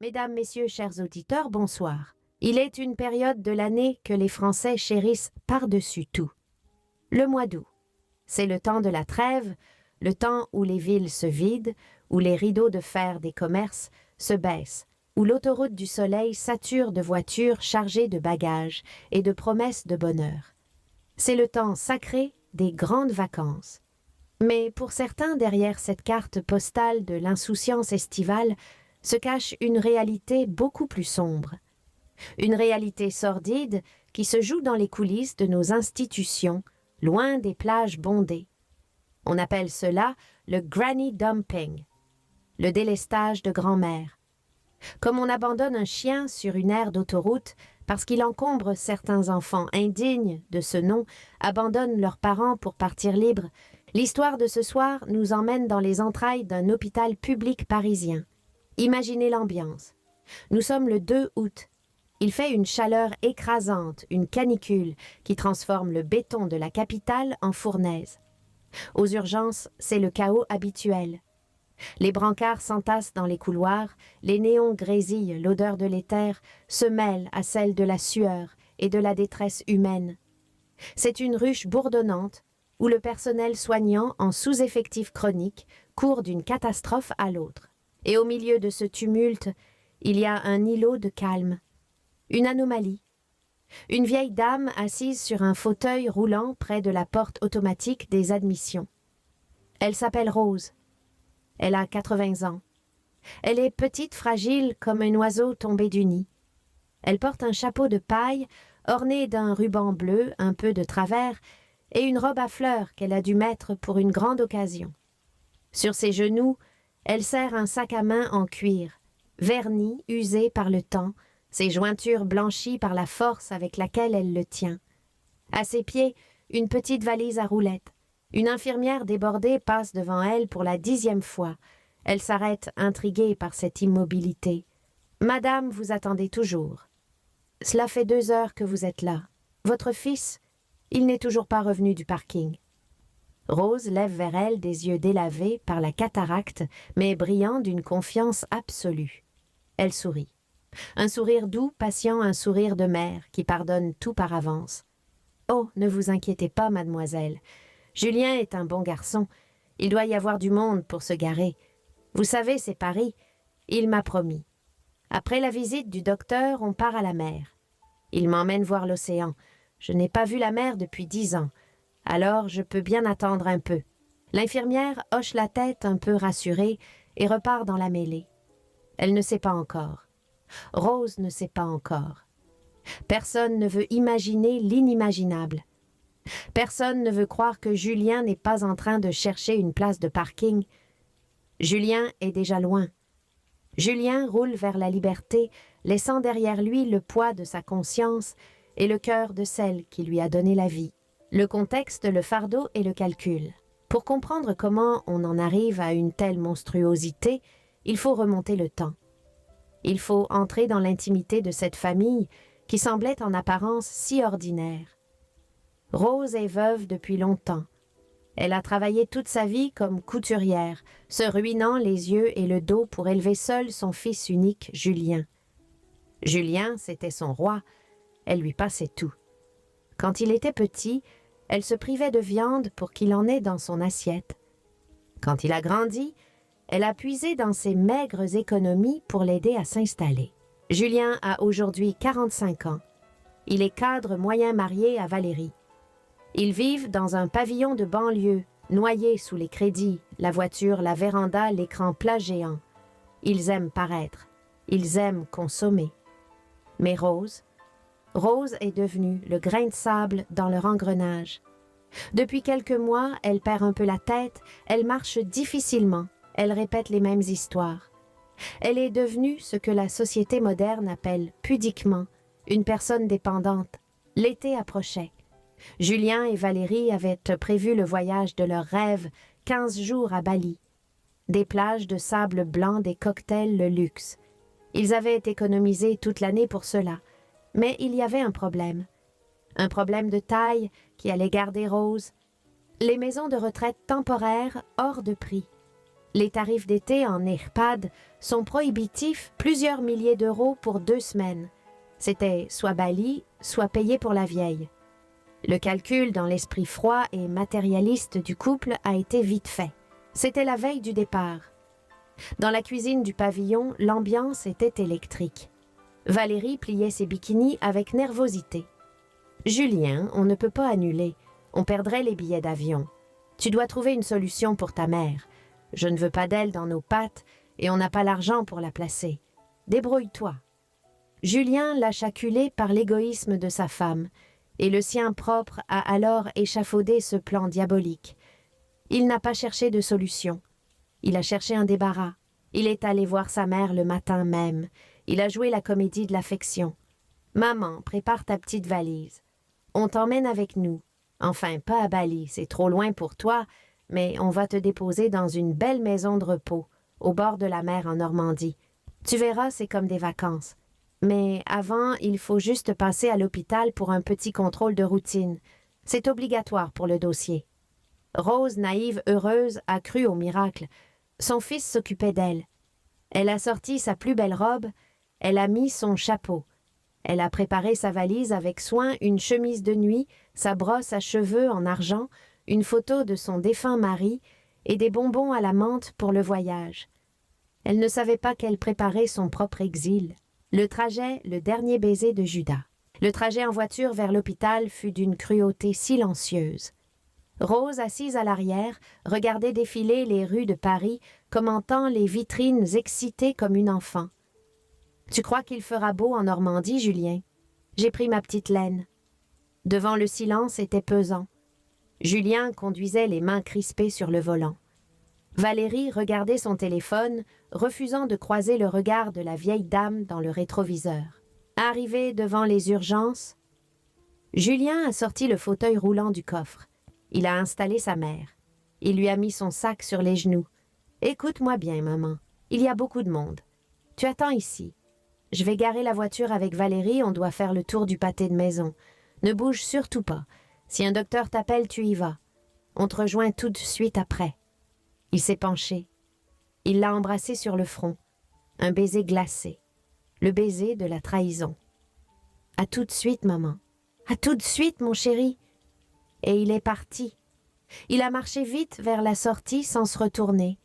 Mesdames, Messieurs, chers auditeurs, bonsoir. Il est une période de l'année que les Français chérissent par-dessus tout. Le mois d'août. C'est le temps de la trêve, le temps où les villes se vident, où les rideaux de fer des commerces se baissent, où l'autoroute du soleil sature de voitures chargées de bagages et de promesses de bonheur. C'est le temps sacré des grandes vacances. Mais pour certains, derrière cette carte postale de l'insouciance estivale, se cache une réalité beaucoup plus sombre. Une réalité sordide qui se joue dans les coulisses de nos institutions, loin des plages bondées. On appelle cela le granny dumping, le délestage de grand-mère. Comme on abandonne un chien sur une aire d'autoroute parce qu'il encombre certains enfants indignes de ce nom, abandonnent leurs parents pour partir libres, l'histoire de ce soir nous emmène dans les entrailles d'un hôpital public parisien. Imaginez l'ambiance. Nous sommes le 2 août. Il fait une chaleur écrasante, une canicule qui transforme le béton de la capitale en fournaise. Aux urgences, c'est le chaos habituel. Les brancards s'entassent dans les couloirs, les néons grésillent, l'odeur de l'éther se mêle à celle de la sueur et de la détresse humaine. C'est une ruche bourdonnante où le personnel soignant en sous-effectif chronique court d'une catastrophe à l'autre. Et au milieu de ce tumulte, il y a un îlot de calme, une anomalie. Une vieille dame assise sur un fauteuil roulant près de la porte automatique des admissions. Elle s'appelle Rose. Elle a 80 ans. Elle est petite, fragile comme un oiseau tombé du nid. Elle porte un chapeau de paille orné d'un ruban bleu un peu de travers et une robe à fleurs qu'elle a dû mettre pour une grande occasion. Sur ses genoux, elle serre un sac à main en cuir, verni, usé par le temps, ses jointures blanchies par la force avec laquelle elle le tient. À ses pieds, une petite valise à roulettes. Une infirmière débordée passe devant elle pour la 10e fois. Elle s'arrête intriguée par cette immobilité. « Madame, vous attendez toujours. Cela fait 2 heures que vous êtes là. Votre fils, il n'est toujours pas revenu du parking. » Rose lève vers elle des yeux délavés par la cataracte, mais brillants d'une confiance absolue. Elle sourit. Un sourire doux, patient, un sourire de mère qui pardonne tout par avance. « Oh, ne vous inquiétez pas, mademoiselle. Julien est un bon garçon. Il doit y avoir du monde pour se garer. Vous savez, c'est Paris. Il m'a promis. Après la visite du docteur, on part à la mer. Il m'emmène voir l'océan. Je n'ai pas vu la mer depuis 10 ans. Alors, je peux bien attendre un peu. » L'infirmière hoche la tête un peu rassurée et repart dans la mêlée. Elle ne sait pas encore. Rose ne sait pas encore. Personne ne veut imaginer l'inimaginable. Personne ne veut croire que Julien n'est pas en train de chercher une place de parking. Julien est déjà loin. Julien roule vers la liberté, laissant derrière lui le poids de sa conscience et le cœur de celle qui lui a donné la vie. Le contexte, le fardeau et le calcul. Pour comprendre comment on en arrive à une telle monstruosité, il faut remonter le temps. Il faut entrer dans l'intimité de cette famille qui semblait en apparence si ordinaire. Rose est veuve depuis longtemps. Elle a travaillé toute sa vie comme couturière, se ruinant les yeux et le dos pour élever seule son fils unique, Julien. Julien, c'était son roi. Elle lui passait tout. Quand il était petit, elle se privait de viande pour qu'il en ait dans son assiette. Quand il a grandi, elle a puisé dans ses maigres économies pour l'aider à s'installer. Julien a aujourd'hui 45 ans. Il est cadre moyen marié à Valérie. Ils vivent dans un pavillon de banlieue, noyé sous les crédits, la voiture, la véranda, l'écran plat géant. Ils aiment paraître. Ils aiment consommer. Mais Rose est devenue le grain de sable dans leur engrenage. Depuis quelques mois, elle perd un peu la tête, elle marche difficilement, elle répète les mêmes histoires. Elle est devenue ce que la société moderne appelle pudiquement une personne dépendante. L'été approchait. Julien et Valérie avaient prévu le voyage de leurs rêves, 15 jours à Bali. Des plages de sable blanc, des cocktails, le luxe. Ils avaient économisé toute l'année pour cela. Mais il y avait un problème. Un problème de taille qui allait garder Rose. Les maisons de retraite temporaires hors de prix. Les tarifs d'été en EHPAD sont prohibitifs, plusieurs milliers d'euros pour 2 semaines. C'était soit Bali, soit payé pour la vieille. Le calcul dans l'esprit froid et matérialiste du couple a été vite fait. C'était la veille du départ. Dans la cuisine du pavillon, l'ambiance était électrique. Valérie pliait ses bikinis avec nervosité. « Julien, on ne peut pas annuler. On perdrait les billets d'avion. Tu dois trouver une solution pour ta mère. Je ne veux pas d'elle dans nos pattes et on n'a pas l'argent pour la placer. Débrouille-toi. » Julien lâche acculé par l'égoïsme de sa femme et le sien propre a alors échafaudé ce plan diabolique. Il n'a pas cherché de solution. Il a cherché un débarras. Il est allé voir sa mère le matin même. Il a joué la comédie de l'affection. « Maman, prépare ta petite valise. On t'emmène avec nous. Enfin, pas à Bali, c'est trop loin pour toi, mais on va te déposer dans une belle maison de repos, au bord de la mer en Normandie. Tu verras, c'est comme des vacances. Mais avant, il faut juste passer à l'hôpital pour un petit contrôle de routine. C'est obligatoire pour le dossier. » Rose, naïve, heureuse, a cru au miracle. Son fils s'occupait d'elle. Elle a sorti sa plus belle robe, elle a mis son chapeau. Elle a préparé sa valise avec soin, une chemise de nuit, sa brosse à cheveux en argent, une photo de son défunt mari et des bonbons à la menthe pour le voyage. Elle ne savait pas qu'elle préparait son propre exil. Le trajet, le dernier baiser de Judas. Le trajet en voiture vers l'hôpital fut d'une cruauté silencieuse. Rose, assise à l'arrière, regardait défiler les rues de Paris, commentant les vitrines excitée comme une enfant. « Tu crois qu'il fera beau en Normandie, Julien? J'ai pris ma petite laine. » Devant le silence était pesant. Julien conduisait les mains crispées sur le volant. Valérie regardait son téléphone, refusant de croiser le regard de la vieille dame dans le rétroviseur. Arrivé devant les urgences, Julien a sorti le fauteuil roulant du coffre. Il a installé sa mère. Il lui a mis son sac sur les genoux. « Écoute-moi bien, maman. Il y a beaucoup de monde. Tu attends ici. Je vais garer la voiture avec Valérie, on doit faire le tour du pâté de maison. Ne bouge surtout pas. Si un docteur t'appelle, tu y vas. On te rejoint tout de suite après. » Il s'est penché. Il l'a embrassée sur le front. Un baiser glacé. Le baiser de la trahison. « À tout de suite, maman. À tout de suite, mon chéri. » Et il est parti. Il a marché vite vers la sortie sans se retourner.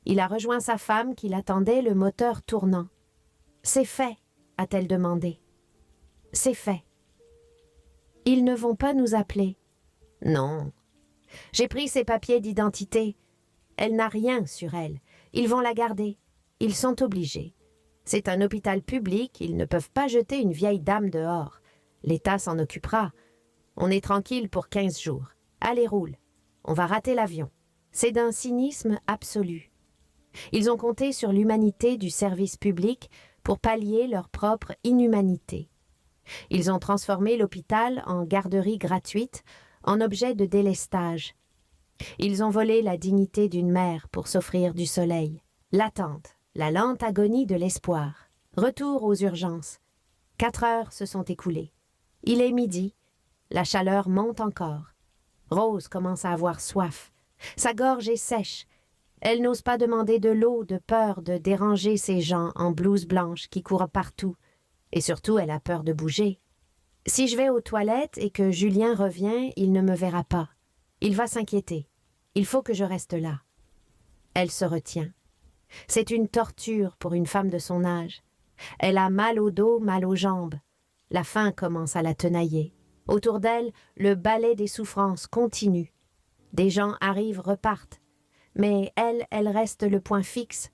Il a rejoint sa femme qui l'attendait, le moteur tournant. « C'est fait », a-t-elle demandé. « C'est fait. »« Ils ne vont pas nous appeler. »« Non. J'ai pris ses papiers d'identité. Elle n'a rien sur elle. Ils vont la garder. Ils sont obligés. C'est un hôpital public, ils ne peuvent pas jeter une vieille dame dehors. L'État s'en occupera. On est tranquille pour 15 jours. Allez, roule. On va rater l'avion. » C'est d'un cynisme absolu. Ils ont compté sur l'humanité du service public pour pallier leur propre inhumanité. Ils ont transformé l'hôpital en garderie gratuite, en objet de délestage. Ils ont volé la dignité d'une mère pour s'offrir du soleil. L'attente, la lente agonie de l'espoir. Retour aux urgences. 4 heures se sont écoulées. Il est midi. La chaleur monte encore. Rose commence à avoir soif. Sa gorge est sèche. Elle n'ose pas demander de l'eau de peur de déranger ces gens en blouse blanche qui courent partout. Et surtout, elle a peur de bouger. Si je vais aux toilettes et que Julien revient, il ne me verra pas. Il va s'inquiéter. Il faut que je reste là. Elle se retient. C'est une torture pour une femme de son âge. Elle a mal au dos, mal aux jambes. La faim commence à la tenailler. Autour d'elle, le ballet des souffrances continue. Des gens arrivent, repartent. Mais elle reste le point fixe,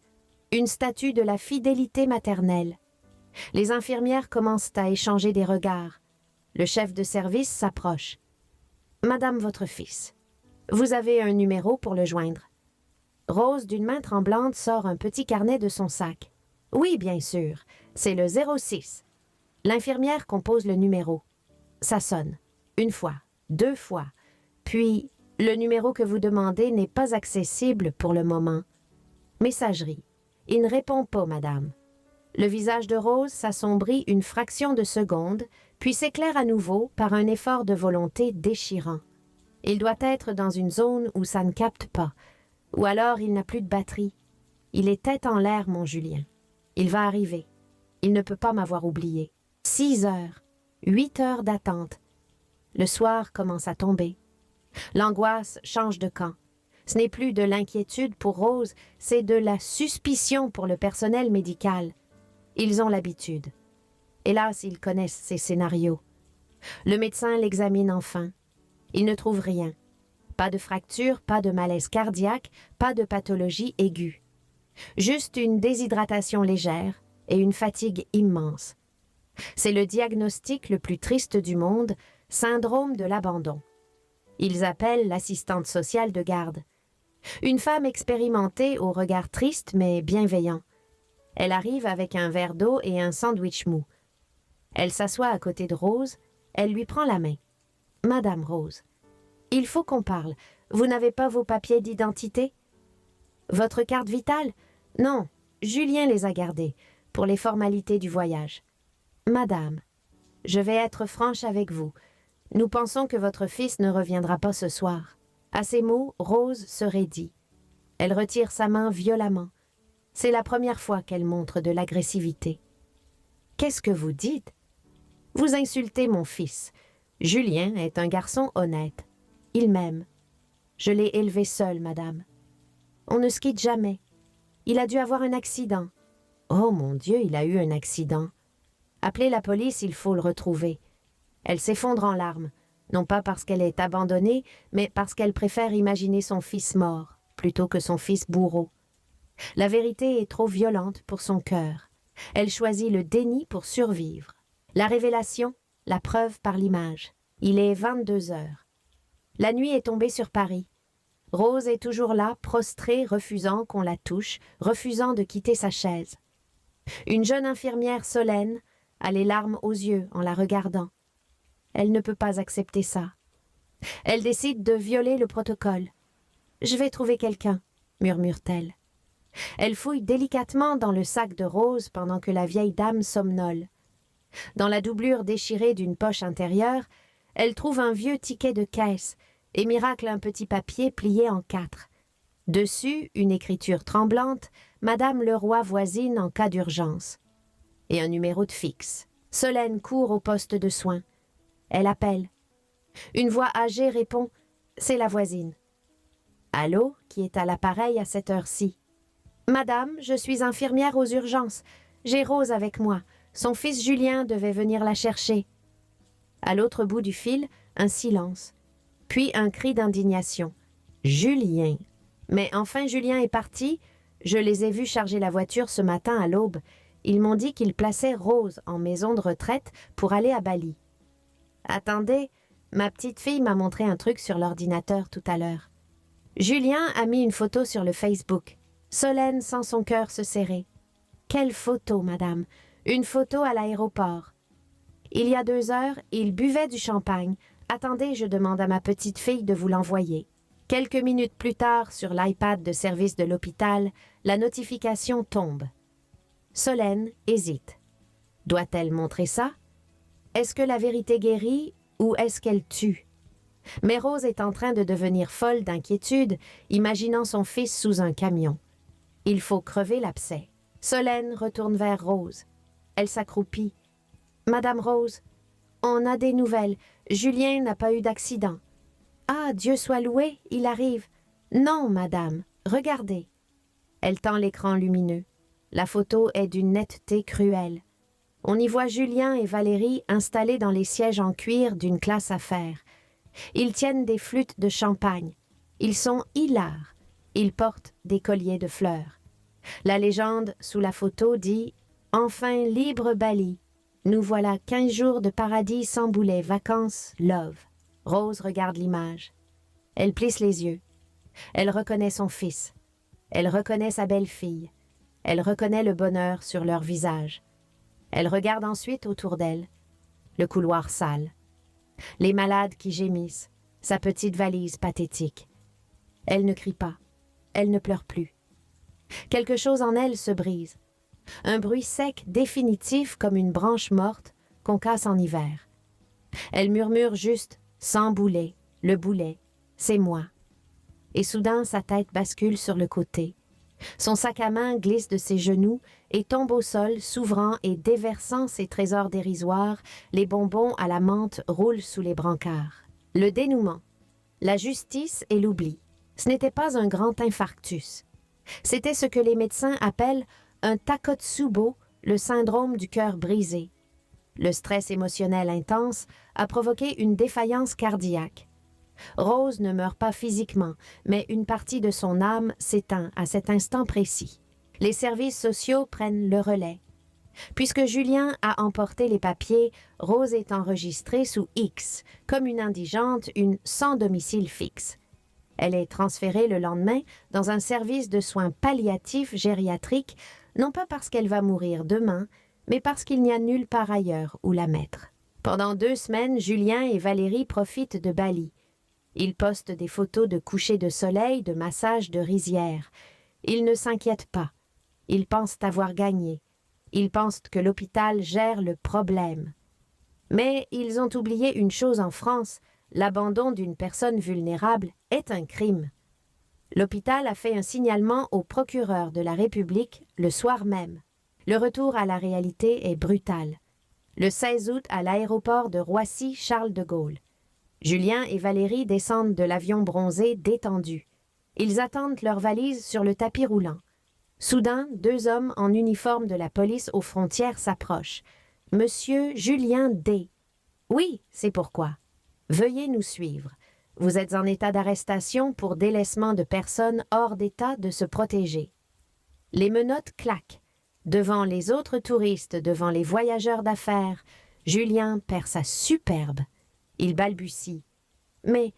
une statue de la fidélité maternelle. Les infirmières commencent à échanger des regards. Le chef de service s'approche. « Madame votre fils, vous avez un numéro pour le joindre. » Rose, d'une main tremblante, sort un petit carnet de son sac. « Oui, bien sûr, c'est le 06. » L'infirmière compose le numéro. Ça sonne. 1 fois, 2 fois, puis... Le numéro que vous demandez n'est pas accessible pour le moment. Messagerie. Il ne répond pas, madame. Le visage de Rose s'assombrit une fraction de seconde, puis s'éclaire à nouveau par un effort de volonté déchirant. Il doit être dans une zone où ça ne capte pas. Ou alors il n'a plus de batterie. Il est tête en l'air, mon Julien. Il va arriver. Il ne peut pas m'avoir oublié. 6 heures, 8 heures d'attente. Le soir commence à tomber. L'angoisse change de camp. Ce n'est plus de l'inquiétude pour Rose, c'est de la suspicion pour le personnel médical. Ils ont l'habitude. Hélas, ils connaissent ces scénarios. Le médecin l'examine enfin. Il ne trouve rien. Pas de fracture, pas de malaise cardiaque, pas de pathologie aiguë. Juste une déshydratation légère et une fatigue immense. C'est le diagnostic le plus triste du monde, syndrome de l'abandon. Ils appellent l'assistante sociale de garde. Une femme expérimentée au regard triste mais bienveillant. Elle arrive avec un verre d'eau et un sandwich mou. Elle s'assoit à côté de Rose, elle lui prend la main. « Madame Rose, il faut qu'on parle. Vous n'avez pas vos papiers d'identité? Votre carte vitale? Non, Julien les a gardés, pour les formalités du voyage. Madame, je vais être franche avec vous. Nous pensons que votre fils ne reviendra pas ce soir. » À ces mots, Rose se raidit. Elle retire sa main violemment. C'est la première fois qu'elle montre de l'agressivité. « Qu'est-ce que vous dites? Vous insultez mon fils. Julien est un garçon honnête. Il m'aime. Je l'ai élevé seul, madame. On ne se quitte jamais. Il a dû avoir un accident. Oh mon Dieu, il a eu un accident. Appelez la police, il faut le retrouver. » Elle s'effondre en larmes, non pas parce qu'elle est abandonnée, mais parce qu'elle préfère imaginer son fils mort plutôt que son fils bourreau. La vérité est trop violente pour son cœur. Elle choisit le déni pour survivre. La révélation, la preuve par l'image. Il est 22 heures. La nuit est tombée sur Paris. Rose est toujours là, prostrée, refusant qu'on la touche, refusant de quitter sa chaise. Une jeune infirmière Solène a les larmes aux yeux en la regardant. Elle ne peut pas accepter ça. Elle décide de violer le protocole. « Je vais trouver quelqu'un », murmure-t-elle. Elle fouille délicatement dans le sac de Rose pendant que la vieille dame somnole. Dans la doublure déchirée d'une poche intérieure, elle trouve un vieux ticket de caisse et miracle un petit papier plié en 4. Dessus, une écriture tremblante, « Madame Leroy voisine en cas d'urgence » et un numéro de fixe. Solène court au poste de soins. Elle appelle. Une voix âgée répond « C'est la voisine ». Allô, qui est à l'appareil à cette heure-ci. « Madame, je suis infirmière aux urgences. J'ai Rose avec moi. Son fils Julien devait venir la chercher. » À l'autre bout du fil, un silence. Puis un cri d'indignation. « Julien ! Mais enfin Julien est parti. Je les ai vus charger la voiture ce matin à l'aube. Ils m'ont dit qu'ils plaçaient Rose en maison de retraite pour aller à Bali. » Attendez, ma petite fille m'a montré un truc sur l'ordinateur tout à l'heure. Julien a mis une photo sur le Facebook. Solène sent son cœur se serrer. Quelle photo, madame? Une photo à l'aéroport. Il y a 2 heures, il buvait du champagne. Attendez, je demande à ma petite fille de vous l'envoyer. Quelques minutes plus tard, sur l'iPad de service de l'hôpital, la notification tombe. Solène hésite. Doit-elle montrer ça? Est-ce que la vérité guérit ou est-ce qu'elle tue? Mais Rose est en train de devenir folle d'inquiétude, imaginant son fils sous un camion. Il faut crever l'abcès. Solène retourne vers Rose. Elle s'accroupit. « Madame Rose, on a des nouvelles. Julien n'a pas eu d'accident. »« Ah, Dieu soit loué, il arrive. »« Non, madame, regardez. » Elle tend l'écran lumineux. La photo est d'une netteté cruelle. On y voit Julien et Valérie installés dans les sièges en cuir d'une classe affaires. Ils tiennent des flûtes de champagne. Ils sont hilars. Ils portent des colliers de fleurs. La légende sous la photo dit « Enfin libre Bali. Nous voilà 15 jours de paradis sans boulet, vacances, love. » Rose regarde l'image. Elle plisse les yeux. Elle reconnaît son fils. Elle reconnaît sa belle-fille. Elle reconnaît le bonheur sur leur visage. Elle regarde ensuite autour d'elle. Le couloir sale. Les malades qui gémissent. Sa petite valise pathétique. Elle ne crie pas. Elle ne pleure plus. Quelque chose en elle se brise. Un bruit sec définitif comme une branche morte qu'on casse en hiver. Elle murmure juste « sans boulet, le boulet, c'est moi ». et soudain sa tête bascule sur le côté. Son sac à main glisse de ses genoux et tombe au sol, s'ouvrant et déversant ses trésors dérisoires, les bonbons à la menthe roulent sous les brancards. Le dénouement, la justice et l'oubli. Ce n'était pas un grand infarctus. C'était ce que les médecins appellent un takotsubo, le syndrome du cœur brisé. Le stress émotionnel intense a provoqué une défaillance cardiaque. Rose ne meurt pas physiquement, mais une partie de son âme s'éteint à cet instant précis. Les services sociaux prennent le relais. Puisque Julien a emporté les papiers, Rose est enregistrée sous X, comme une indigente, une sans domicile fixe. Elle est transférée le lendemain dans un service de soins palliatifs gériatriques, non pas parce qu'elle va mourir demain, mais parce qu'il n'y a nulle part ailleurs où la mettre. Pendant 2 semaines, Julien et Valérie profitent de Bali. Ils postent des photos de couchers de soleil, de massages de rizières. Ils ne s'inquiètent pas. Ils pensent avoir gagné. Ils pensent que l'hôpital gère le problème. Mais ils ont oublié une chose en France, l'abandon d'une personne vulnérable est un crime. L'hôpital a fait un signalement au procureur de la République le soir même. Le retour à la réalité est brutal. Le 16 août à l'aéroport de Roissy-Charles de Gaulle. Julien et Valérie descendent de l'avion bronzé détendus. Ils attendent leurs valises sur le tapis roulant. Soudain, 2 hommes en uniforme de la police aux frontières s'approchent. « Monsieur Julien D. »« Oui, c'est pourquoi. Veuillez nous suivre. Vous êtes en état d'arrestation pour délaissement de personnes hors d'état de se protéger. » Les menottes claquent. Devant les autres touristes, devant les voyageurs d'affaires, Julien perd sa superbe. Il balbutie. Mais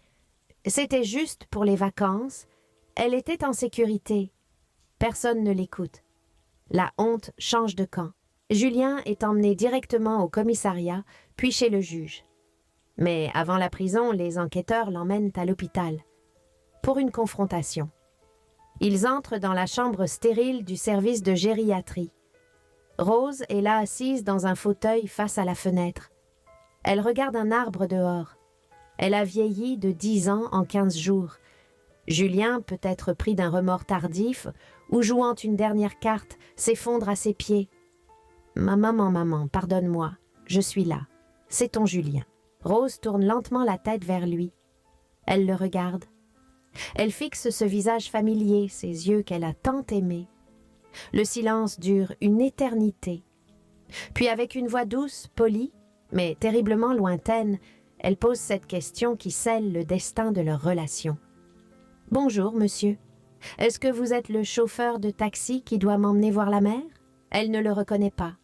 c'était juste pour les vacances. Elle était en sécurité. Personne ne l'écoute. La honte change de camp. Julien est emmené directement au commissariat, puis chez le juge. Mais avant la prison, les enquêteurs l'emmènent à l'hôpital. Pour une confrontation. Ils entrent dans la chambre stérile du service de gériatrie. Rose est là assise dans un fauteuil face à la fenêtre. Elle regarde un arbre dehors. Elle a vieilli de 10 ans en 15 jours. Julien, peut-être pris d'un remords tardif, ou jouant une dernière carte, s'effondre à ses pieds. « Maman, pardonne-moi, je suis là. C'est ton Julien. » Rose tourne lentement la tête vers lui. Elle le regarde. Elle fixe ce visage familier, ces yeux qu'elle a tant aimés. Le silence dure une éternité. Puis avec une voix douce, polie, mais terriblement lointaine, elle pose cette question qui scelle le destin de leur relation. « Bonjour, monsieur. Est-ce que vous êtes le chauffeur de taxi qui doit m'emmener voir la mer ?» Elle ne le reconnaît pas.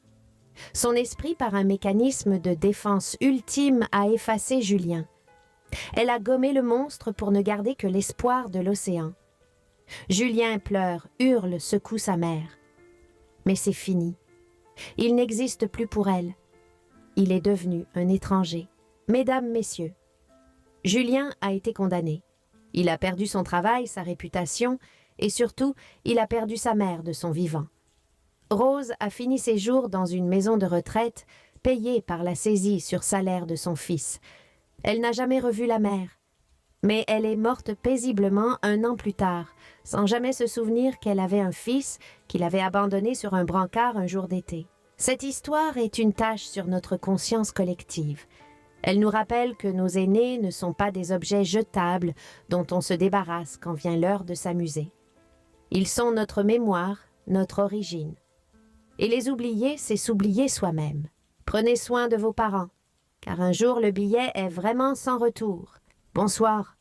Son esprit, par un mécanisme de défense ultime, a effacé Julien. Elle a gommé le monstre pour ne garder que l'espoir de l'océan. Julien pleure, hurle, secoue sa mère. Mais c'est fini. Il n'existe plus pour elle. Il est devenu un étranger. Mesdames, messieurs, Julien a été condamné. Il a perdu son travail, sa réputation, et surtout, il a perdu sa mère de son vivant. Rose a fini ses jours dans une maison de retraite, payée par la saisie sur salaire de son fils. Elle n'a jamais revu la mère. Mais elle est morte paisiblement 1 an plus tard, sans jamais se souvenir qu'elle avait un fils qu'il avait abandonné sur un brancard un jour d'été. Cette histoire est une tache sur notre conscience collective. Elle nous rappelle que nos aînés ne sont pas des objets jetables dont on se débarrasse quand vient l'heure de s'amuser. Ils sont notre mémoire, notre origine. Et les oublier, c'est s'oublier soi-même. Prenez soin de vos parents, car un jour le billet est vraiment sans retour. Bonsoir.